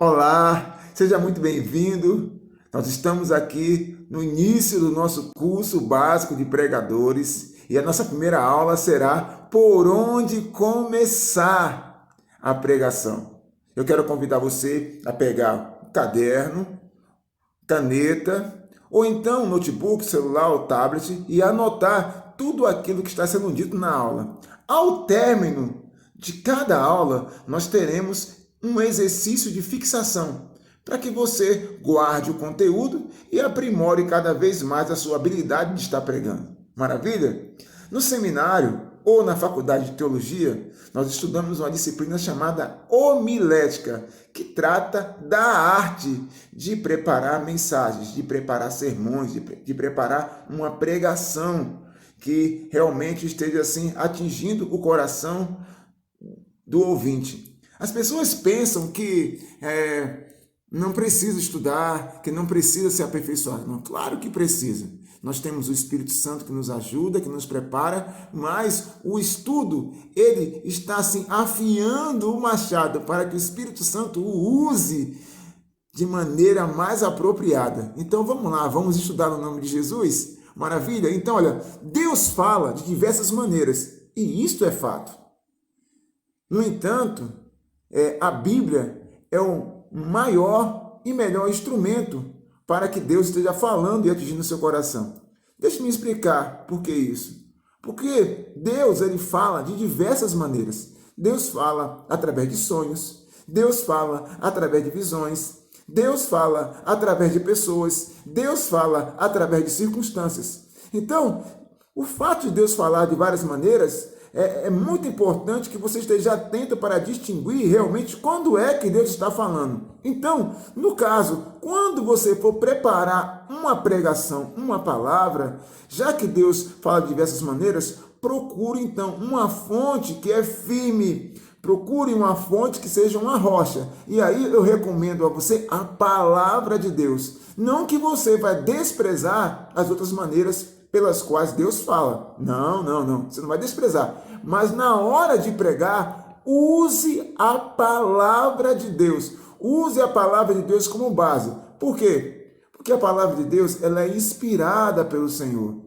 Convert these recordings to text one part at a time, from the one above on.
Olá, seja muito bem-vindo. Nós estamos aqui no início do nosso curso básico de pregadores e a nossa primeira aula será por onde começar a pregação. Eu quero convidar você a pegar um caderno, caneta ou então notebook, celular ou tablet e anotar tudo aquilo que está sendo dito na aula. Ao término de cada aula, nós teremos um exercício de fixação para que você guarde o conteúdo e aprimore cada vez mais a sua habilidade de estar pregando. Maravilha? No seminário ou na faculdade de teologia, nós estudamos uma disciplina chamada homilética, que trata da arte de preparar mensagens, de preparar sermões, de preparar uma pregação que realmente esteja assim atingindo o coração do ouvinte. As pessoas pensam que não precisa estudar, que não precisa se aperfeiçoar. Não, claro que precisa. Nós temos o Espírito Santo que nos ajuda, que nos prepara, mas o estudo, ele está assim afiando o machado para que o Espírito Santo o use de maneira mais apropriada. Então vamos lá, vamos estudar no nome de Jesus? Maravilha? Então, olha, Deus fala de diversas maneiras, e isto é fato. No entanto, a Bíblia é o maior e melhor instrumento para que Deus esteja falando e atingindo o seu coração. Deixe-me explicar por que isso. Porque Deus, ele fala de diversas maneiras. Deus fala através de sonhos, Deus fala através de visões, Deus fala através de pessoas, Deus fala através de circunstâncias. Então, o fato de Deus falar de várias maneiras é muito importante que você esteja atento para distinguir realmente quando é que Deus está falando. Então, no caso, quando você for preparar uma pregação, uma palavra, já que Deus fala de diversas maneiras, procure então uma fonte que é firme. Procure uma fonte que seja uma rocha. E aí eu recomendo a você a palavra de Deus. Não que você vai desprezar as outras maneiras pelas quais Deus fala. Não. Você não vai desprezar. Mas na hora de pregar, use a palavra de Deus. Use a palavra de Deus como base. Por quê? Porque a palavra de Deus ela é inspirada pelo Senhor.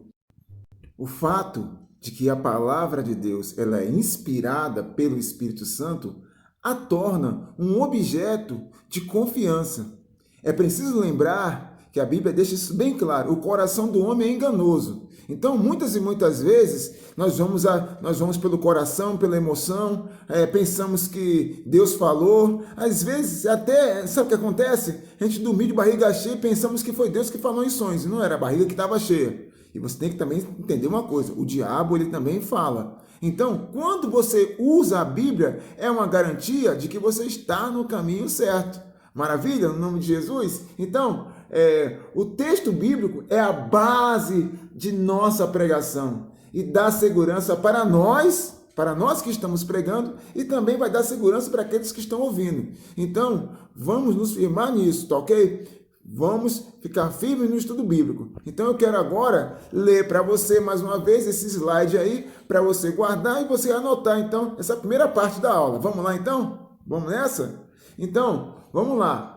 O fato de que a palavra de Deus ela é inspirada pelo Espírito Santo a torna um objeto de confiança. É preciso lembrar que a Bíblia deixa isso bem claro. O coração do homem é enganoso. Então, muitas e muitas vezes, nós vamos pelo coração, pela emoção, pensamos que Deus falou. Às vezes, até, sabe o que acontece? A gente dormir de barriga cheia e pensamos que foi Deus que falou em sonhos. E não era a barriga que estava cheia. E você tem que também entender uma coisa. O diabo, ele também fala. Então, quando você usa a Bíblia, é uma garantia de que você está no caminho certo. Maravilha? No nome de Jesus? Então, o texto bíblico é a base de nossa pregação e dá segurança para nós que estamos pregando e também vai dar segurança para aqueles que estão ouvindo. Então, vamos nos firmar nisso, tá ok? Vamos ficar firmes no estudo bíblico. Então, eu quero agora ler para você mais uma vez esse slide aí, para você guardar e você anotar, então, essa primeira parte da aula. Vamos lá, então? Vamos nessa? Então, vamos lá.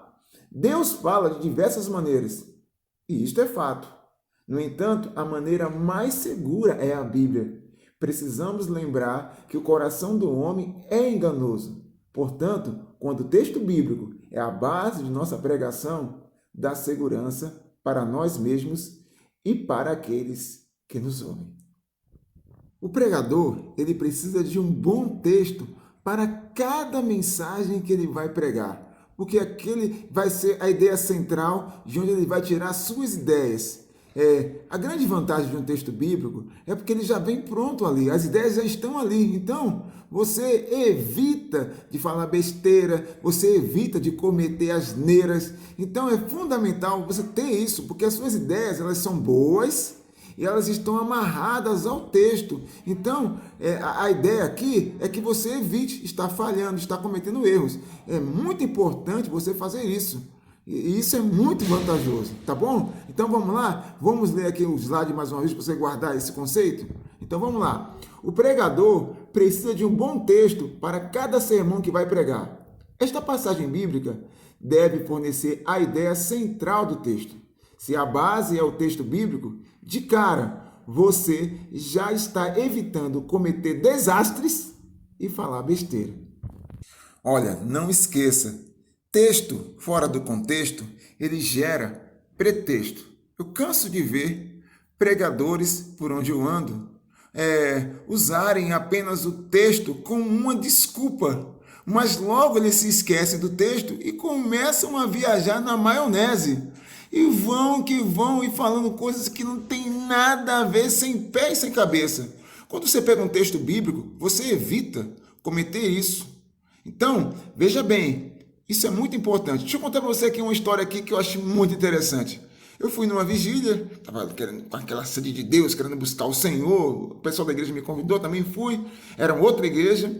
Deus fala de diversas maneiras, e isto é fato. No entanto, a maneira mais segura é a Bíblia. Precisamos lembrar que o coração do homem é enganoso. Portanto, quando o texto bíblico é a base de nossa pregação, dá segurança para nós mesmos e para aqueles que nos ouvem. O pregador, ele precisa de um bom texto para cada mensagem que ele vai pregar. Porque aquele vai ser a ideia central de onde ele vai tirar suas ideias. A grande vantagem de um texto bíblico é porque ele já vem pronto ali, as ideias já estão ali. Então, você evita de falar besteira, você evita de cometer asneiras. Então, é fundamental você ter isso, porque as suas ideias elas são boas e elas estão amarradas ao texto. Então, a ideia aqui é que você evite estar falhando, estar cometendo erros. É muito importante você fazer isso. E isso é muito vantajoso, tá bom? Então, vamos lá? Vamos ler aqui o slide mais uma vez para você guardar esse conceito? Então, vamos lá. O pregador precisa de um bom texto para cada sermão que vai pregar. Esta passagem bíblica deve fornecer a ideia central do texto. Se a base é o texto bíblico, de cara, você já está evitando cometer desastres e falar besteira. Olha, não esqueça, texto fora do contexto, ele gera pretexto. Eu canso de ver pregadores por onde eu ando usarem apenas o texto como uma desculpa, mas logo eles se esquecem do texto e começam a viajar na maionese. E vão e falando coisas que não tem nada a ver, sem pé e sem cabeça. Quando você pega um texto bíblico, você evita cometer isso. Então, veja bem, isso é muito importante. Deixa eu contar para você aqui uma história aqui que eu acho muito interessante. Eu fui numa vigília, estava com aquela sede de Deus, querendo buscar o Senhor. O pessoal da igreja me convidou, também fui. Era outra igreja.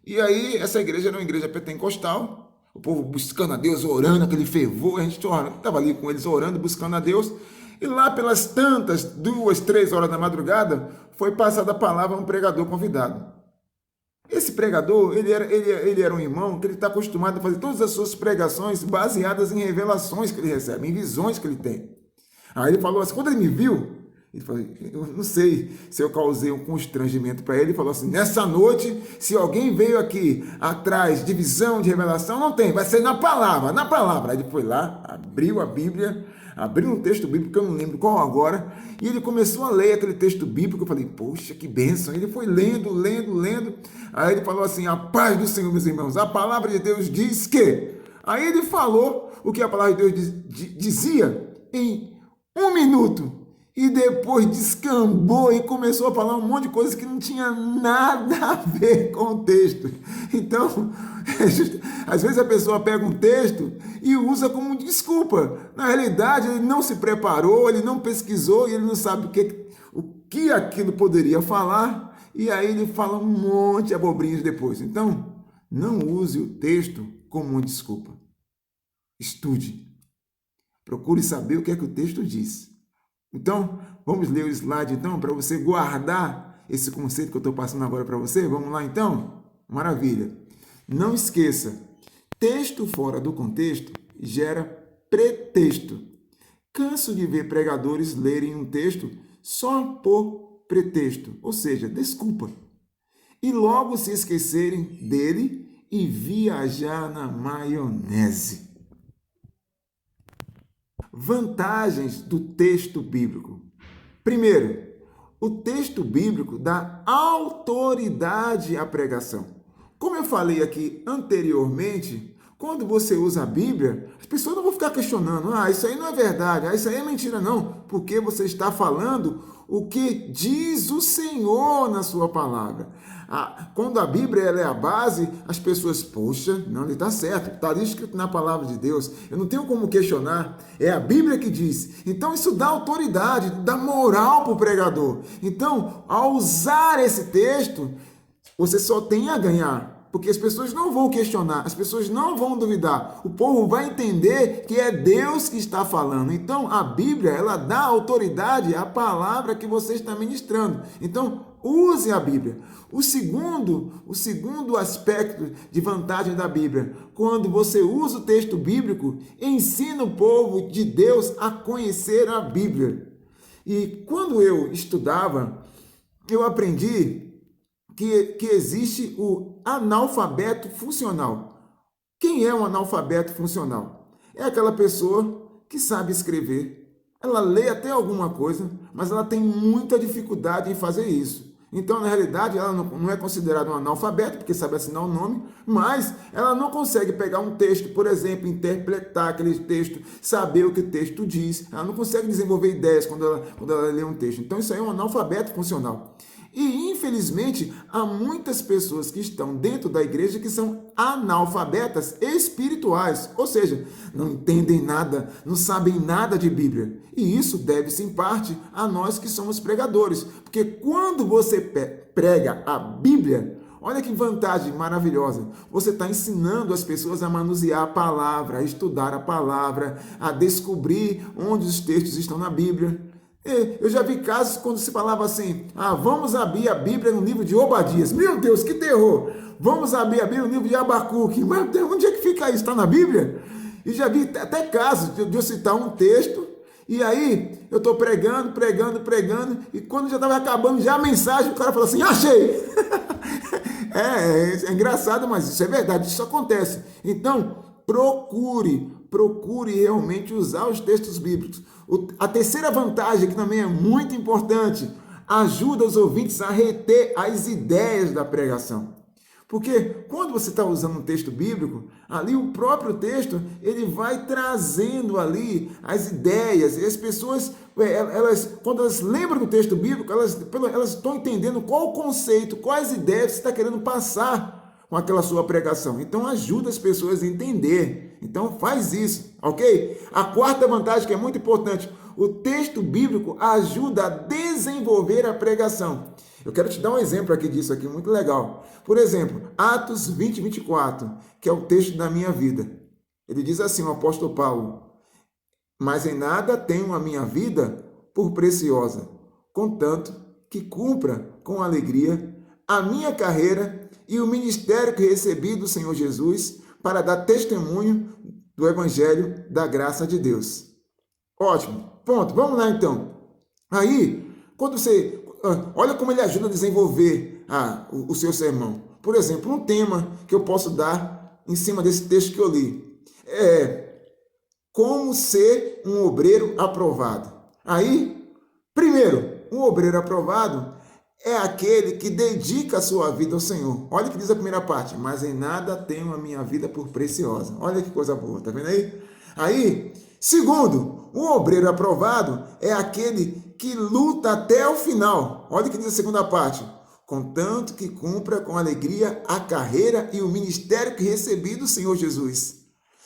E aí, essa igreja era uma igreja pentecostal. O povo buscando a Deus, orando, aquele fervor. A gente estava ali com eles orando, buscando a Deus. E lá pelas tantas, 2, 3 horas da madrugada, foi passada a palavra a um pregador convidado. Esse pregador, ele era um irmão que ele está acostumado a fazer todas as suas pregações baseadas em revelações que ele recebe, em visões que ele tem. Aí ele falou assim, quando ele me viu, ele falou, eu não sei se eu causei um constrangimento para ele, ele falou assim, nessa noite, se alguém veio aqui atrás de visão, de revelação, não tem, vai ser na palavra. Aí ele foi lá, abriu a Bíblia, abriu um texto bíblico, que eu não lembro qual agora, e ele começou a ler aquele texto bíblico, eu falei, poxa, que bênção. Ele foi lendo, aí ele falou assim, a paz do Senhor, meus irmãos, a palavra de Deus diz que... Aí ele falou o que a palavra de Deus dizia em 1 minuto, e depois descambou e começou a falar um monte de coisas que não tinha nada a ver com o texto. Então, às vezes a pessoa pega um texto e usa como desculpa. Na realidade, ele não se preparou, ele não pesquisou e ele não sabe o que aquilo poderia falar, e aí ele fala um monte de abobrinhas depois. Então, não use o texto como uma desculpa. Estude. Procure saber o que é que o texto diz. Então, vamos ler o slide então, para você guardar esse conceito que eu estou passando agora para você. Vamos lá então? Maravilha. Não esqueça, texto fora do contexto gera pretexto. Canso de ver pregadores lerem um texto só por pretexto, ou seja, desculpa. E logo se esquecerem dele e viajar na maionese. Vantagens do texto bíblico. Primeiro, o texto bíblico dá autoridade à pregação. Como eu falei aqui anteriormente, quando você usa a Bíblia, as pessoas não vão ficar questionando, isso aí não é verdade, isso aí é mentira não, porque você está falando o que diz o Senhor na sua palavra. Quando a Bíblia ela é a base, as pessoas, poxa, não, ele está certo, está ali escrito na palavra de Deus, eu não tenho como questionar, é a Bíblia que diz. Então isso dá autoridade, dá moral para o pregador. Então, ao usar esse texto, você só tem a ganhar. Porque as pessoas não vão questionar, as pessoas não vão duvidar. O povo vai entender que é Deus que está falando. Então, a Bíblia, ela dá autoridade à palavra que você está ministrando. Então, use a Bíblia. O segundo aspecto de vantagem da Bíblia, quando você usa o texto bíblico, ensina o povo de Deus a conhecer a Bíblia. E quando eu estudava, eu aprendi que existe o analfabeto funcional. Quem é um analfabeto funcional? É aquela pessoa que sabe escrever, ela lê até alguma coisa, mas ela tem muita dificuldade em fazer isso. Então, na realidade, ela não é considerada um analfabeto, porque sabe assinar o nome, mas ela não consegue pegar um texto, por exemplo, interpretar aquele texto, saber o que o texto diz, ela não consegue desenvolver ideias quando ela lê um texto. Então, isso aí é um analfabeto funcional. E, infelizmente, há muitas pessoas que estão dentro da igreja que são analfabetas espirituais, ou seja, não entendem nada, não sabem nada de Bíblia. E isso deve-se, em parte, a nós que somos pregadores, porque quando você prega a Bíblia, olha que vantagem maravilhosa, você está ensinando as pessoas a manusear a palavra, a estudar a palavra, a descobrir onde os textos estão na Bíblia. Eu já vi casos quando se falava assim, vamos abrir a Bíblia no livro de Obadias. Meu Deus, que terror! Vamos abrir a Bíblia no livro de Abacuque. Mas onde é que fica isso? Está na Bíblia? E já vi até casos de eu citar um texto, e aí eu estou pregando, e quando já estava acabando já a mensagem, o cara falou assim, achei! É engraçado, mas isso é verdade, isso acontece. Então, procure realmente usar os textos bíblicos. A terceira vantagem, que também é muito importante, ajuda os ouvintes a reter as ideias da pregação. Porque quando você está usando um texto bíblico, ali o próprio texto, ele vai trazendo ali as ideias, e as pessoas, quando elas lembram do texto bíblico, elas estão entendendo qual o conceito, quais ideias você está querendo passar com aquela sua pregação. Então ajuda as pessoas a entender. Então faz isso, ok? A quarta vantagem, que é muito importante, o texto bíblico ajuda a desenvolver a pregação. Eu quero te dar um exemplo aqui disso aqui, muito legal. Por exemplo, Atos 20, 24, que é o texto da minha vida. Ele diz assim, o apóstolo Paulo, mas em nada tenho a minha vida por preciosa, contanto que cumpra com alegria a minha carreira e o ministério que recebi do Senhor Jesus para dar testemunho do Evangelho da graça de Deus. Ótimo, ponto. Vamos lá então. Aí, quando você... Olha como ele ajuda a desenvolver o seu sermão. Por exemplo, um tema que eu posso dar em cima desse texto que eu li. Como ser um obreiro aprovado. Aí, primeiro, um obreiro aprovado é aquele que dedica a sua vida ao Senhor. Olha o que diz a primeira parte. Mas em nada tenho a minha vida por preciosa. Olha que coisa boa, tá vendo aí? Aí, segundo, um obreiro aprovado é aquele que luta até o final. Olha o que diz a segunda parte. Contanto que cumpra com alegria a carreira e o ministério que recebi do Senhor Jesus.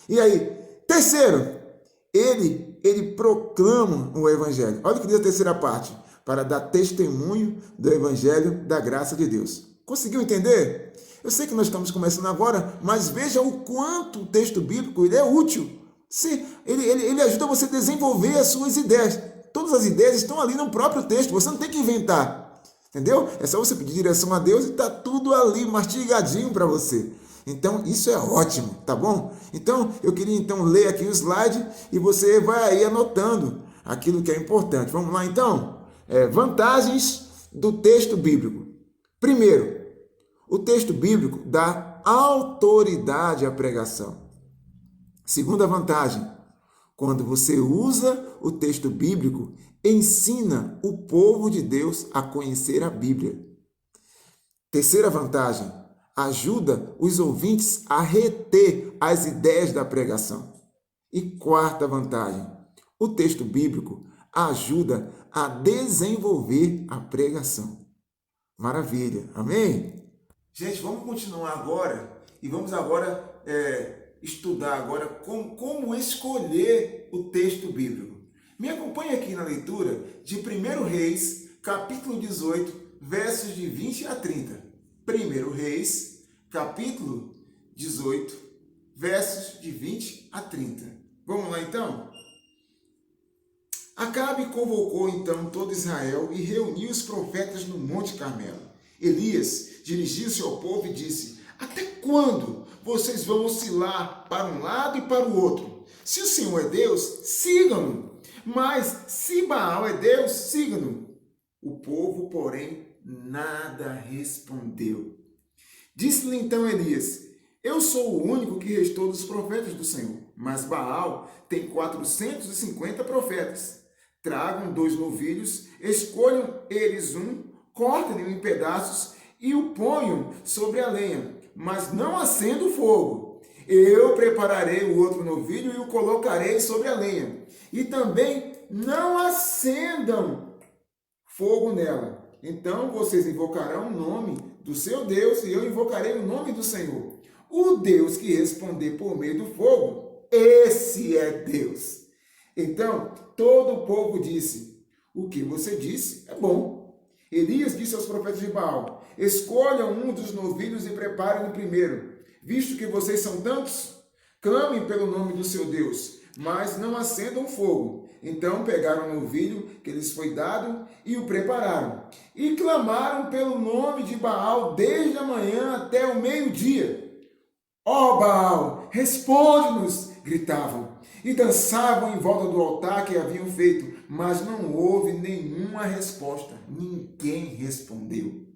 E aí, terceiro, ele proclama o Evangelho. Olha o que diz a terceira parte. Para dar testemunho do Evangelho da graça de Deus. Conseguiu entender? Eu sei que nós estamos começando agora, mas veja o quanto o texto bíblico ele é útil. Ele ajuda você a desenvolver as suas ideias. Todas as ideias estão ali no próprio texto. Você não tem que inventar. Entendeu? É só você pedir direção a Deus e está tudo ali mastigadinho para você. Então, isso é ótimo, tá bom? Então, eu queria ler aqui o slide e você vai aí anotando aquilo que é importante. Vamos lá, então? Vantagens do texto bíblico. Primeiro, o texto bíblico dá autoridade à pregação. Segunda vantagem, quando você usa o texto bíblico, ensina o povo de Deus a conhecer a Bíblia. Terceira vantagem, ajuda os ouvintes a reter as ideias da pregação. E quarta vantagem, o texto bíblico ajuda a desenvolver a pregação. Maravilha, amém? Gente, vamos continuar agora e vamos agora estudar agora como escolher o texto bíblico. Me acompanhe aqui na leitura de 1 Reis, capítulo 18, versos de 20 a 30. 1 Reis, capítulo 18, versos de 20 a 30. Vamos lá então? Acabe convocou então todo Israel e reuniu os profetas no Monte Carmelo. Elias dirigiu-se ao povo e disse: até quando vocês vão oscilar para um lado e para o outro? Se o Senhor é Deus, sigam-no. Mas se Baal é Deus, sigam-no. O povo, porém, nada respondeu. Disse-lhe então Elias: eu sou o único que restou dos profetas do Senhor, mas Baal tem 450 profetas. Tragam 2 novilhos, escolham eles um, cortem-no em pedaços e o ponham sobre a lenha, mas não acenda o fogo. Eu prepararei o outro novilho e o colocarei sobre a lenha, e também não acendam fogo nela. Então vocês invocarão o nome do seu Deus, e eu invocarei o nome do Senhor. O Deus que responder por meio do fogo, esse é Deus. Então todo o povo disse: o que você disse é bom. Elias disse aos profetas de Baal: escolham um dos novilhos e preparem o primeiro. Visto que vocês são tantos, clamem pelo nome do seu Deus, mas não acendam fogo. Então pegaram o novilho que lhes foi dado e o prepararam. E clamaram pelo nome de Baal desde a manhã até o meio-dia. Ó Baal, responde-nos gritavam e dançavam em volta do altar que haviam feito, mas não houve nenhuma resposta. Ninguém respondeu.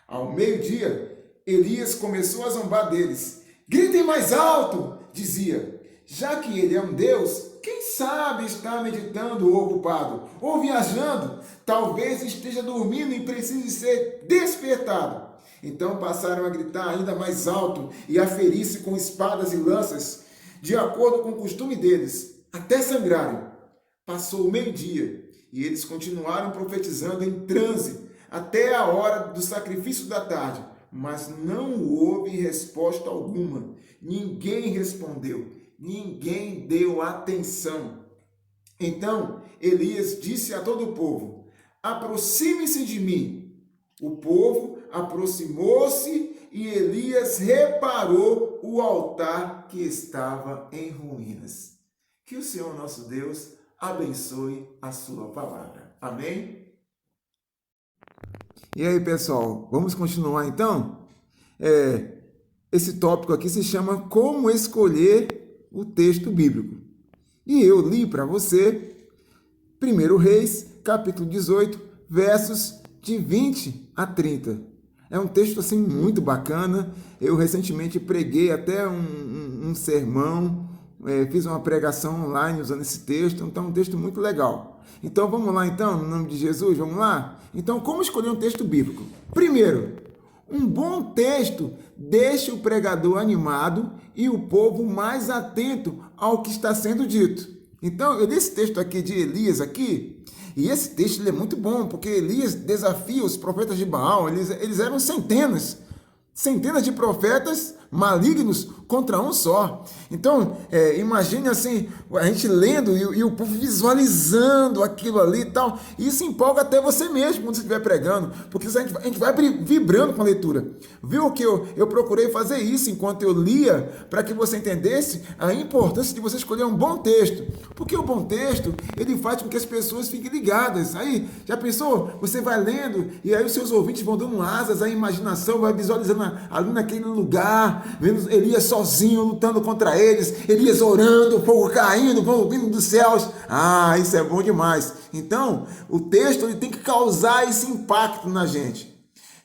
Ao meio-dia, Elias começou a zombar deles. Gritem mais alto, dizia. Já que ele é um Deus, quem sabe está meditando ou ocupado, ou viajando, talvez esteja dormindo e precise ser despertado. Então passaram a gritar ainda mais alto e a ferir-se com espadas e lanças, de acordo com o costume deles, até sangrarem. Passou o meio-dia e eles continuaram profetizando em transe até a hora do sacrifício da tarde, mas não houve resposta alguma. Ninguém respondeu, ninguém deu atenção. Então Elias disse a todo o povo: aproxime-se de mim. O povo aproximou-se e Elias reparou o altar que estava em ruínas. Que o Senhor nosso Deus abençoe a sua palavra. Amém? E aí, pessoal, vamos continuar então? Esse tópico aqui se chama Como Escolher o Texto Bíblico. E eu li para você 1 Reis, capítulo 18, versos de 20 a 30. É um texto assim muito bacana. Eu recentemente preguei até um sermão, fiz uma pregação online usando esse texto, então é um texto muito legal. Então vamos lá então, no nome de Jesus, vamos lá? Então, como escolher um texto bíblico? Primeiro, um bom texto deixa o pregador animado e o povo mais atento ao que está sendo dito. Então, eu li esse texto aqui de Elias aqui, e esse texto ele é muito bom, porque Elias desafia os profetas de Baal, eles eram centenas de profetas malignos contra um só. Então, imagine assim, a gente lendo e o povo visualizando aquilo ali e tal, e isso empolga até você mesmo quando você estiver pregando, porque a gente vai vibrando com a leitura. Viu que eu procurei fazer isso enquanto eu lia, para que você entendesse a importância de você escolher um bom texto, porque o bom texto, ele faz com que as pessoas fiquem ligadas. Aí, já pensou? Você vai lendo, e aí os seus ouvintes vão dando asas, a imaginação vai visualizando ali naquele lugar, vendo Elias sozinho lutando contra eles, Elias orando, o fogo caindo, o fogo vindo dos céus. Ah, isso é bom demais. Então, o texto ele tem que causar esse impacto na gente.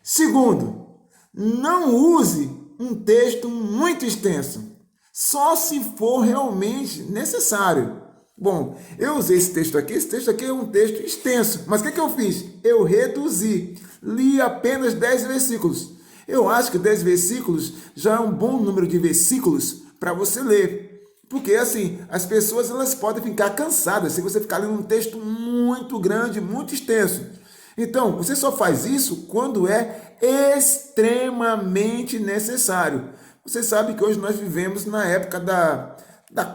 Segundo, não use um texto muito extenso, só se for realmente necessário. Bom, eu usei esse texto aqui é um texto extenso, mas o que eu fiz? Eu reduzi, li apenas 10 versículos. Eu acho que 10 versículos já é um bom número de versículos para você ler. Porque, assim, as pessoas elas podem ficar cansadas se você ficar lendo um texto muito grande, muito extenso. Então, você só faz isso quando é extremamente necessário. Você sabe que hoje nós vivemos na época da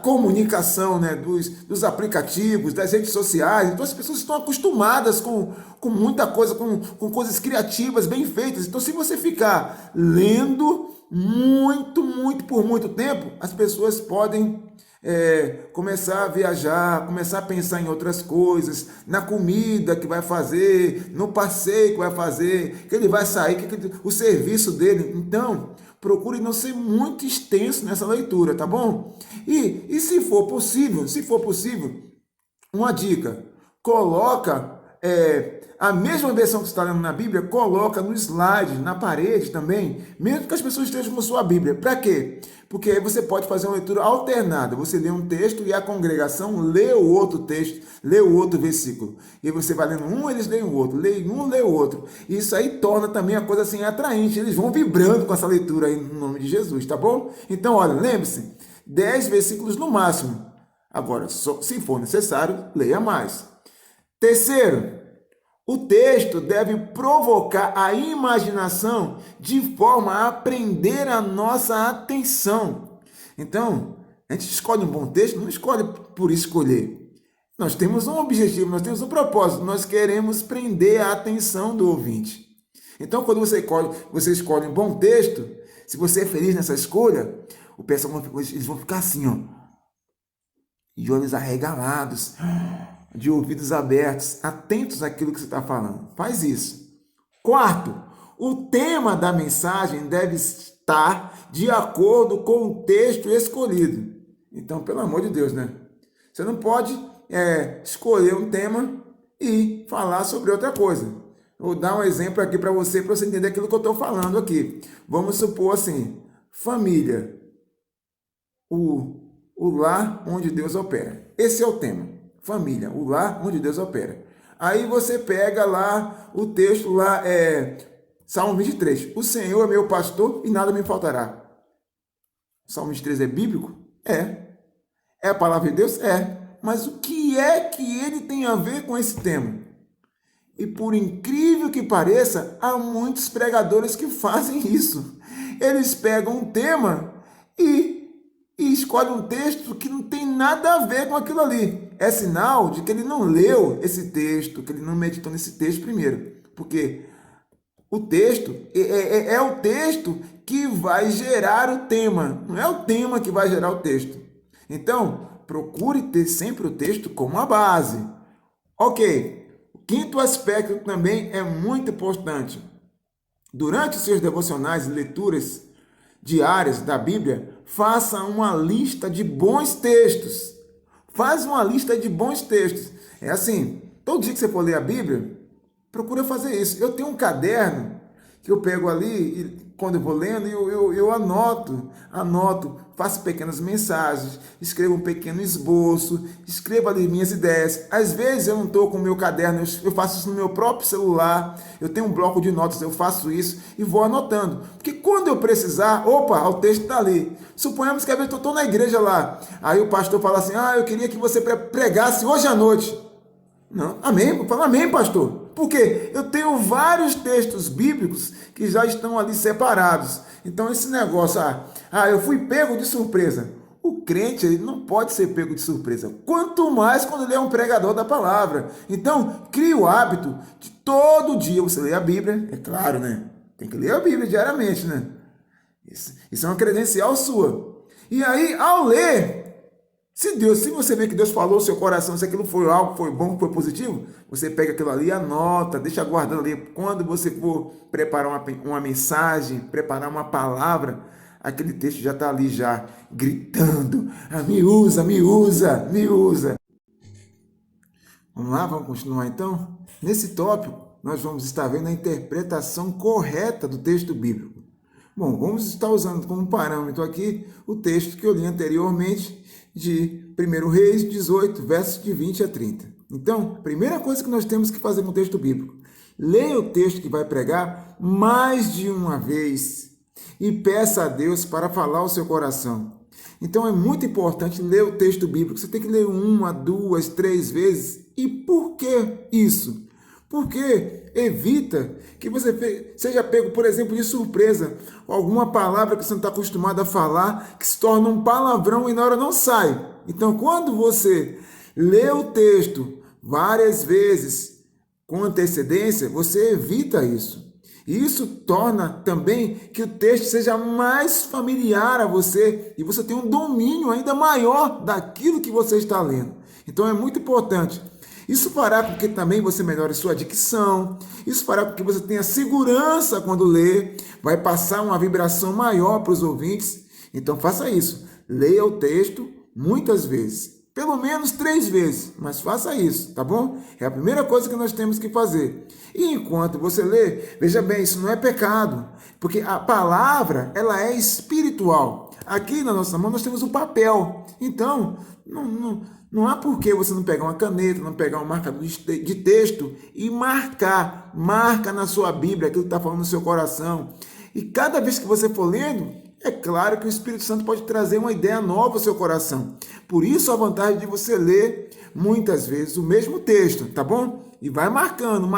comunicação, né? dos aplicativos, das redes sociais. Então as pessoas estão acostumadas com muita coisa, com coisas criativas, bem feitas. Então se você ficar lendo muito por muito tempo, as pessoas podem começar a viajar, começar a pensar em outras coisas, na comida que vai fazer, no passeio que vai fazer, que ele vai sair, o serviço dele. Então, procure não ser muito extenso nessa leitura, tá bom? E se for possível, uma dica, coloca a mesma versão que você está lendo na Bíblia, coloca no slide, na parede também, mesmo que as pessoas estejam com sua Bíblia. Para quê? Porque aí você pode fazer uma leitura alternada. Você lê um texto e a congregação lê o outro texto, lê o outro versículo. E aí você vai lendo um, eles leem o outro, lê um, lê o outro. E isso aí torna também a coisa assim atraente. Eles vão vibrando com essa leitura aí no nome de Jesus, tá bom? Então, olha, lembre-se, 10 versículos no máximo. Agora, se for necessário, leia mais. Terceiro, o texto deve provocar a imaginação de forma a prender a nossa atenção. Então, a gente escolhe um bom texto, não escolhe por escolher. Nós temos um objetivo, nós temos um propósito, nós queremos prender a atenção do ouvinte. Então, quando você escolhe um bom texto, se você é feliz nessa escolha, o pessoal eles vão ficar assim, ó, de olhos arregalados, de ouvidos abertos, atentos àquilo que você está falando. Faz isso. Quarto, o tema da mensagem deve estar de acordo com o texto escolhido. Então, pelo amor de Deus, né? Você não pode escolher um tema e falar sobre outra coisa. Vou dar um exemplo aqui para você entender aquilo que eu estou falando aqui. Vamos supor assim, família, o lar onde Deus opera. Esse é o tema. Família, o lar onde Deus opera. Aí você pega lá o texto lá, Salmo 23. O Senhor é meu pastor e nada me faltará. Salmo 23 é bíblico? É. É a palavra de Deus? É. Mas o que é que ele tem a ver com esse tema? E por incrível que pareça, há muitos pregadores que fazem isso. Eles pegam um tema e escolhem um texto que não tem nada a ver com aquilo ali. É sinal de que ele não leu esse texto, que ele não meditou nesse texto primeiro. Porque o texto é o texto que vai gerar o tema, não é o tema que vai gerar o texto. Então, procure ter sempre o texto como a base. Ok. O quinto aspecto também é muito importante. Durante os seus devocionais e leituras diárias da Bíblia, faça uma lista de bons textos. Faz uma lista de bons textos. É assim, todo dia que você for ler a Bíblia, procura fazer isso. Eu tenho um caderno que eu pego ali e quando eu vou lendo, eu anoto, faço pequenas mensagens, escrevo um pequeno esboço, escrevo ali minhas ideias. Às vezes eu não estou com o meu caderno, eu faço isso no meu próprio celular, eu tenho um bloco de notas, eu faço isso e vou anotando. Porque quando eu precisar, opa, o texto está ali. Suponhamos que às vezes eu estou na igreja lá, aí o pastor fala assim, eu queria que você pregasse hoje à noite. Não, amém? Eu falo, amém, pastor. Porque eu tenho vários textos bíblicos que já estão ali separados. Então, esse negócio, eu fui pego de surpresa. O crente ele não pode ser pego de surpresa. Quanto mais quando ele é um pregador da palavra. Então, crie o hábito de todo dia você ler a Bíblia. É claro, né? Tem que ler a Bíblia diariamente, né? Isso é uma credencial sua. E aí, ao ler, se você vê que Deus falou no seu coração, se aquilo foi algo, foi bom, foi positivo, você pega aquilo ali, anota, deixa guardando ali. Quando você for preparar uma mensagem, preparar uma palavra, aquele texto já está ali já gritando, me usa, me usa, me usa. Vamos lá, vamos continuar então? Nesse tópico, nós vamos estar vendo a interpretação correta do texto bíblico. Bom, vamos estar usando como parâmetro aqui o texto que eu li anteriormente de 1 Reis 18, versos de 20 a 30. Então, primeira coisa que nós temos que fazer com o texto bíblico, leia o texto que vai pregar mais de uma vez e peça a Deus para falar ao seu coração. Então, é muito importante ler o texto bíblico. Você tem que ler 1, 2, 3 vezes. E por que isso? Porque evita que você seja pego, por exemplo, de surpresa, alguma palavra que você não está acostumado a falar, que se torna um palavrão e na hora não sai. Então, quando você lê o texto várias vezes com antecedência, você evita isso. E isso torna também que o texto seja mais familiar a você e você tem um domínio ainda maior daquilo que você está lendo. Então, é muito importante. Isso fará com que também você melhore sua dicção, isso fará com que você tenha segurança quando lê, vai passar uma vibração maior para os ouvintes. Então faça isso, leia o texto muitas vezes, pelo menos 3 vezes, mas faça isso, tá bom? É a primeira coisa que nós temos que fazer. E enquanto você lê, veja bem, isso não é pecado, porque a palavra ela é espiritual. Aqui na nossa mão nós temos um papel, então não há por que você não pegar uma caneta, não pegar um marcador de texto e marca na sua Bíblia aquilo que está falando no seu coração. E cada vez que você for lendo, é claro que o Espírito Santo pode trazer uma ideia nova ao seu coração. Por isso a vantagem de você ler muitas vezes o mesmo texto, tá bom? E vai marcando,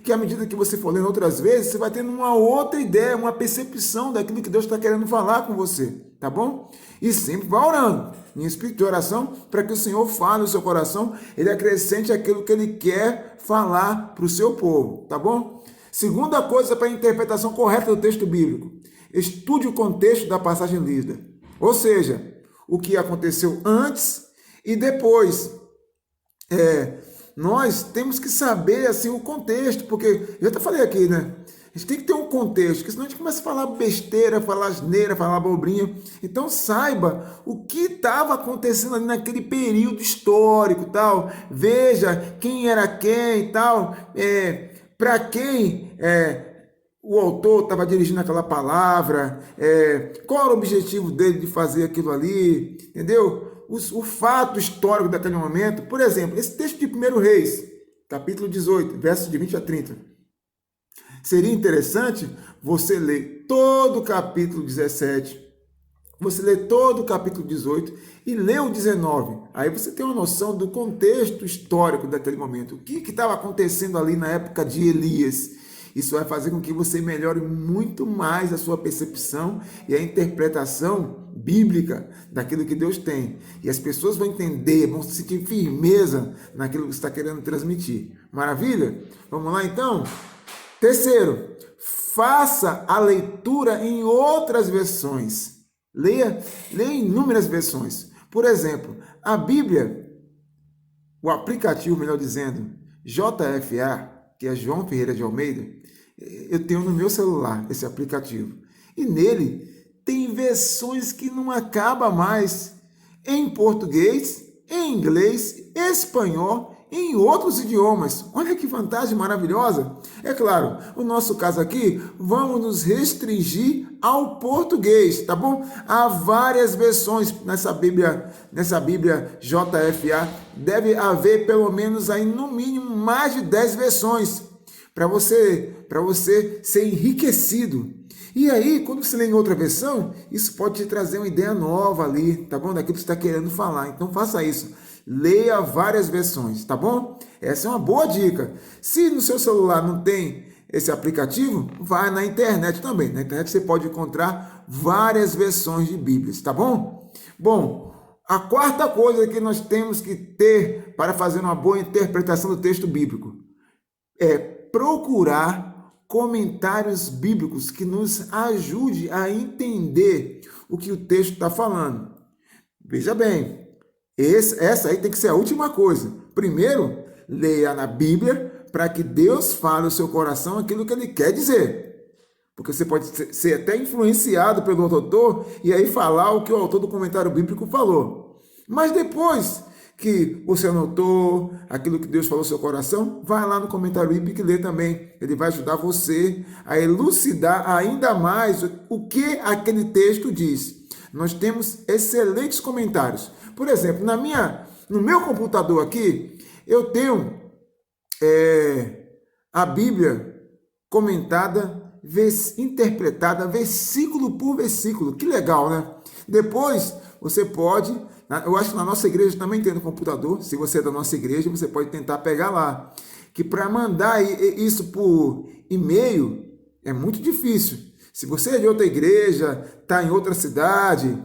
que à medida que você for lendo outras vezes, você vai tendo uma outra ideia, uma percepção daquilo que Deus está querendo falar com você, tá bom? E sempre vai orando, em espírito de oração, para que o Senhor fale no seu coração, Ele acrescente aquilo que Ele quer falar para o seu povo, tá bom? Segunda coisa para a interpretação correta do texto bíblico, estude o contexto da passagem lida, ou seja, o que aconteceu antes e depois. Nós temos que saber assim o contexto, porque eu já falei aqui, né? A gente tem que ter um contexto, porque senão a gente começa a falar besteira, falar asneira, falar abobrinha. Então saiba o que estava acontecendo ali naquele período histórico, tal. Veja quem era quem, tal. Para quem o autor estava dirigindo aquela palavra, qual era o objetivo dele de fazer aquilo ali, entendeu? O fato histórico daquele momento. Por exemplo, esse texto de 1 Reis, capítulo 18, versos de 20 a 30. Seria interessante você ler todo o capítulo 17, você ler todo o capítulo 18 e ler o 19. Aí você tem uma noção do contexto histórico daquele momento. O que estava acontecendo ali na época de Elias. Isso vai fazer com que você melhore muito mais a sua percepção e a interpretação bíblica daquilo que Deus tem. E as pessoas vão entender, vão sentir firmeza naquilo que você está querendo transmitir. Maravilha? Vamos lá então? Terceiro, faça a leitura em outras versões. Leia em inúmeras versões. Por exemplo, a Bíblia, o aplicativo, melhor dizendo, JFA, que é João Ferreira de Almeida, eu tenho no meu celular esse aplicativo. E nele tem versões que não acaba mais, em português, em inglês, espanhol, em outros idiomas. Olha que vantagem maravilhosa. É claro, o nosso caso aqui, vamos nos restringir ao português, tá bom? Há várias versões nessa Bíblia JFA. Deve haver pelo menos aí no mínimo mais de 10 versões para você ser enriquecido. E aí, quando você lê em outra versão, isso pode te trazer uma ideia nova ali, tá bom? Daquilo que você está querendo falar. Então faça isso. Leia várias versões, tá bom? Essa é uma boa dica. Se no seu celular não tem esse aplicativo, vai na internet também. Na internet você pode encontrar várias versões de Bíblias, tá bom? Bom, a quarta coisa que nós temos que ter para fazer uma boa interpretação do texto bíblico é procurar comentários bíblicos que nos ajude a entender o que o texto está falando. Veja bem, essa aí tem que ser a última coisa. Primeiro, leia na Bíblia para que Deus fale ao seu coração aquilo que ele quer dizer. Porque você pode ser até influenciado pelo autor e aí falar o que o autor do comentário bíblico falou. Mas depois que você anotou aquilo que Deus falou ao seu coração, vai lá no comentário bíblico e lê também. Ele vai ajudar você a elucidar ainda mais o que aquele texto diz. Nós temos excelentes comentários. Por exemplo, no meu computador aqui, eu tenho a Bíblia comentada, interpretada versículo por versículo. Que legal, né? Depois você pode, eu acho que na nossa igreja também tem no computador, se você é da nossa igreja, você pode tentar pegar lá. Que para mandar isso por e-mail é muito difícil. Se você é de outra igreja, está em outra cidade,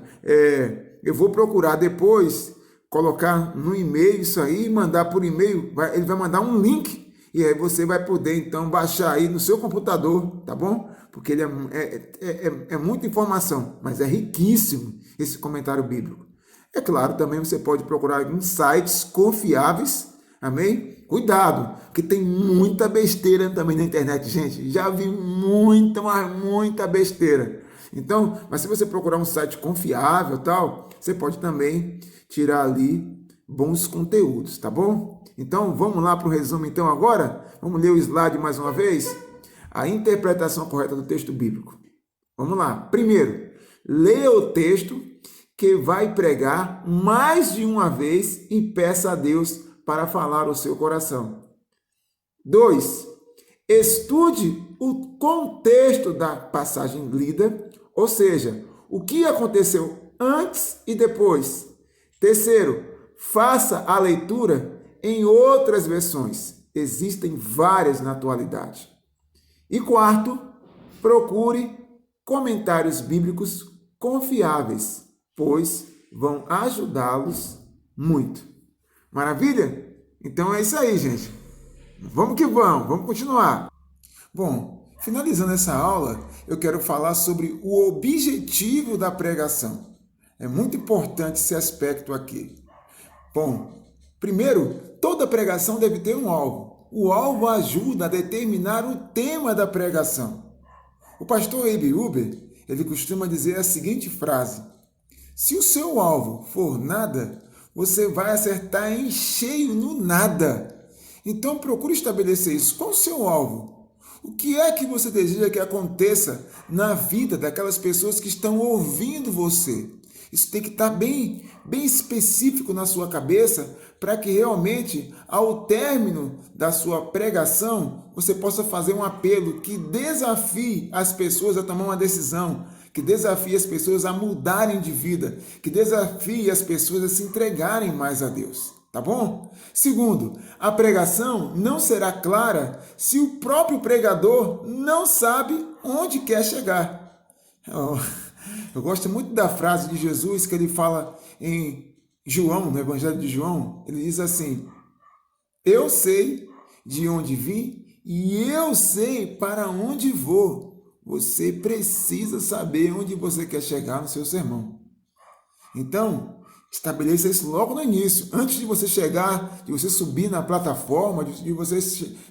eu vou procurar depois, colocar no e-mail isso aí, mandar por e-mail, ele vai mandar um link, e aí você vai poder então baixar aí no seu computador, tá bom? Porque ele é muita informação, mas é riquíssimo esse comentário bíblico. É claro, também você pode procurar em sites confiáveis, amém? Cuidado, porque tem muita besteira também na internet, gente. Já vi muita besteira. Então, mas se você procurar um site confiável, tal, você pode também tirar ali bons conteúdos, tá bom? Então, vamos lá para o resumo então agora? Vamos ler o slide mais uma vez? A interpretação correta do texto bíblico. Vamos lá. Primeiro, leia o texto que vai pregar mais de uma vez e peça a Deus para falar ao seu coração. 2. Estude o contexto da passagem lida, ou seja, o que aconteceu antes e depois. Terceiro, faça a leitura em outras versões. Existem várias na atualidade. E quarto, procure comentários bíblicos confiáveis, pois vão ajudá-los muito. Maravilha? Então é isso aí, gente. Vamos que vamos continuar. Bom, finalizando essa aula, eu quero falar sobre o objetivo da pregação. É muito importante esse aspecto aqui. Bom, primeiro, toda pregação deve ter um alvo. o alvo ajuda a determinar o tema da pregação. O pastor Abe Uber, ele costuma dizer a seguinte frase: se o seu alvo for nada, você vai acertar em cheio no nada. Então procure estabelecer isso. Qual o seu alvo? O que é que você deseja que aconteça na vida daquelas pessoas que estão ouvindo você? Isso tem que estar bem específico na sua cabeça para que realmente, ao término da sua pregação, você possa fazer um apelo que desafie as pessoas a tomar uma decisão, que desafie as pessoas a mudarem de vida, que desafie as pessoas a se entregarem mais a Deus. Tá bom? Segundo, a pregação não será clara se o próprio pregador não sabe onde quer chegar. Eu gosto muito da frase de Jesus que ele fala em João, no Evangelho de João. Ele diz assim: eu sei de onde vim e eu sei para onde vou. Você precisa saber onde você quer chegar no seu sermão. Então, estabeleça isso logo no início, antes de você chegar, de você subir na plataforma, de você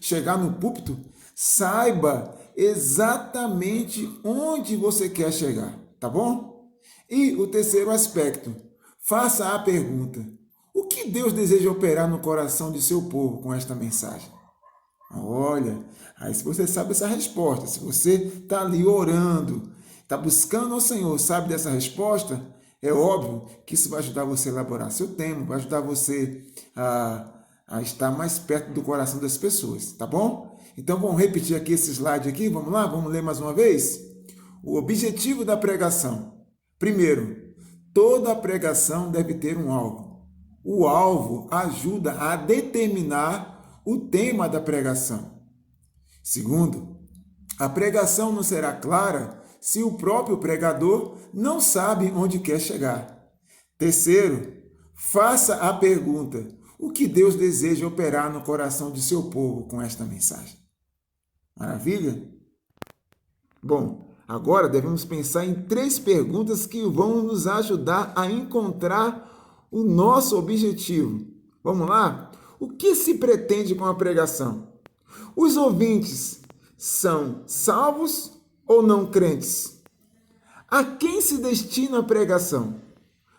chegar no púlpito. Saiba exatamente onde você quer chegar, tá bom? E o terceiro aspecto, faça a pergunta: o que Deus deseja operar no coração de seu povo com esta mensagem? Olha, aí se você sabe essa resposta, se você está ali orando, está buscando ao Senhor, sabe dessa resposta, é óbvio que isso vai ajudar você a elaborar seu tema, vai ajudar você a estar mais perto do coração das pessoas, tá bom? Então vamos repetir aqui esse slide aqui, vamos lá, vamos ler mais uma vez? O objetivo da pregação. Primeiro, toda pregação deve ter um alvo. O alvo ajuda a determinar o tema da pregação. Segundo, a pregação não será clara se o próprio pregador não sabe onde quer chegar. Terceiro, faça a pergunta: o que Deus deseja operar no coração de seu povo com esta mensagem? Maravilha? Bom, agora devemos pensar em 3 perguntas que vão nos ajudar a encontrar o nosso objetivo. Vamos lá? O que se pretende com a pregação? Os ouvintes são salvos ou não crentes? A quem se destina a pregação?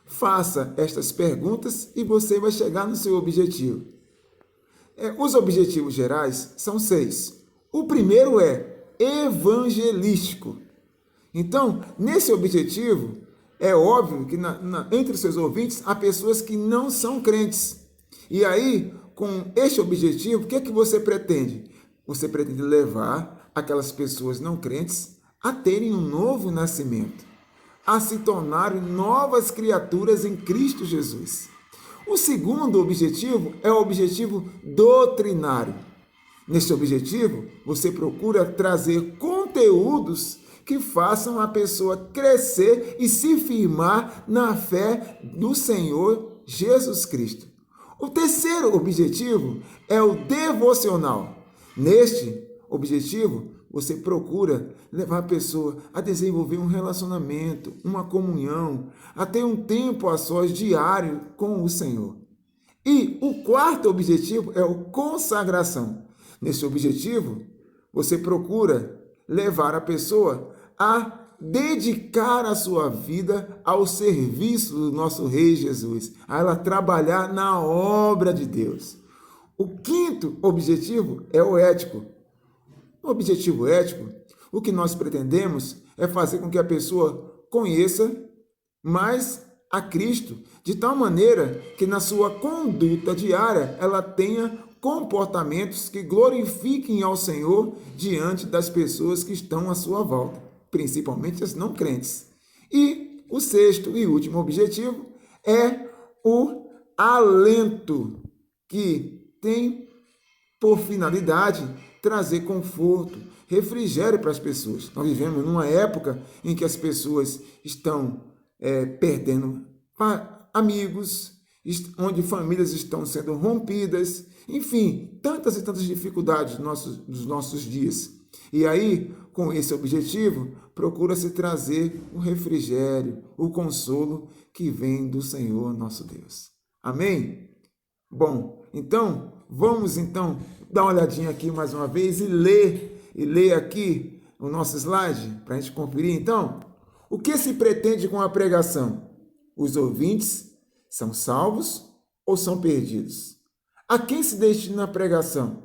Faça estas perguntas e você vai chegar no seu objetivo. Os objetivos gerais são 6. O primeiro é evangelístico. Então, nesse objetivo, é óbvio que entre os seus ouvintes há pessoas que não são crentes. E aí, com este objetivo, o que é que você pretende? Você pretende levar aquelas pessoas não crentes a terem um novo nascimento, a se tornarem novas criaturas em Cristo Jesus. O segundo objetivo é o objetivo doutrinário. Neste objetivo, você procura trazer conteúdos que façam a pessoa crescer e se firmar na fé do Senhor Jesus Cristo. O terceiro objetivo é o devocional. Neste objetivo, você procura levar a pessoa a desenvolver um relacionamento, uma comunhão, a ter um tempo a sós diário com o Senhor. E o quarto objetivo é o consagração. Nesse objetivo, você procura levar a pessoa a dedicar a sua vida ao serviço do nosso Rei Jesus, a ela trabalhar na obra de Deus. O quinto objetivo é o ético. O objetivo ético, o que nós pretendemos é fazer com que a pessoa conheça mais a Cristo, de tal maneira que na sua conduta diária ela tenha comportamentos que glorifiquem ao Senhor diante das pessoas que estão à sua volta, principalmente as não crentes. E o sexto e último objetivo é o alento, que tem por finalidade trazer conforto, refrigério para as pessoas. Nós vivemos numa época em que as pessoas estão perdendo amigos, onde famílias estão sendo rompidas, enfim, tantas e tantas dificuldades dos nossos dias. E aí, com esse objetivo, procura-se trazer o refrigério, o consolo que vem do Senhor nosso Deus. Amém? Bom, então, Vamos então dar uma olhadinha aqui mais uma vez e ler aqui o nosso slide para a gente conferir. Então, o que se pretende com a pregação? Os ouvintes são salvos ou são perdidos? A quem se destina a pregação?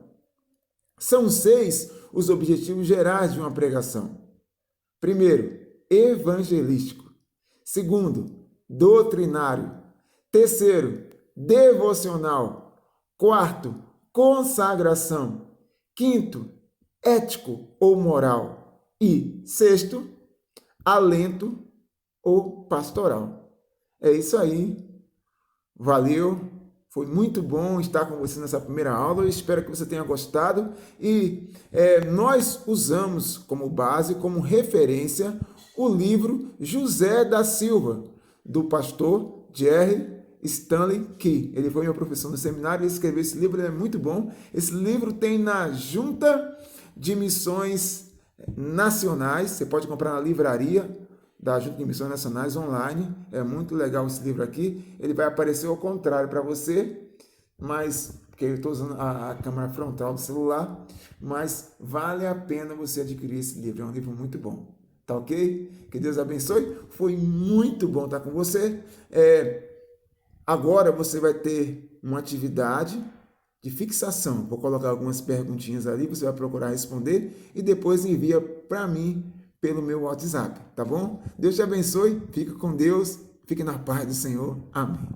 São 6 os objetivos gerais de uma pregação. Primeiro, evangelístico. Segundo, doutrinário. Terceiro, devocional. Quarto, consagração. Quinto, ético ou moral. E sexto, alento ou pastoral. É isso aí. Valeu. Foi muito bom estar com você nessa primeira aula. Eu espero que você tenha gostado. E nós usamos como base, como referência, o livro José da Silva, do pastor Jerry Stanley Key. Ele foi meu professor no seminário e escreveu esse livro, ele é muito bom. Esse livro tem na Junta de Missões Nacionais, você pode comprar na livraria da Junta de Missões Nacionais online. É muito legal esse livro aqui. Ele vai aparecer ao contrário para você, mas porque eu estou usando a câmera frontal do celular, mas vale a pena você adquirir esse livro. É um livro muito bom. Tá ok? Que Deus abençoe. Foi muito bom estar com você. Agora você vai ter uma atividade de fixação. Vou colocar algumas perguntinhas ali, você vai procurar responder e depois envia para mim pelo meu WhatsApp, tá bom? Deus te abençoe, fica com Deus, fique na paz do Senhor. Amém.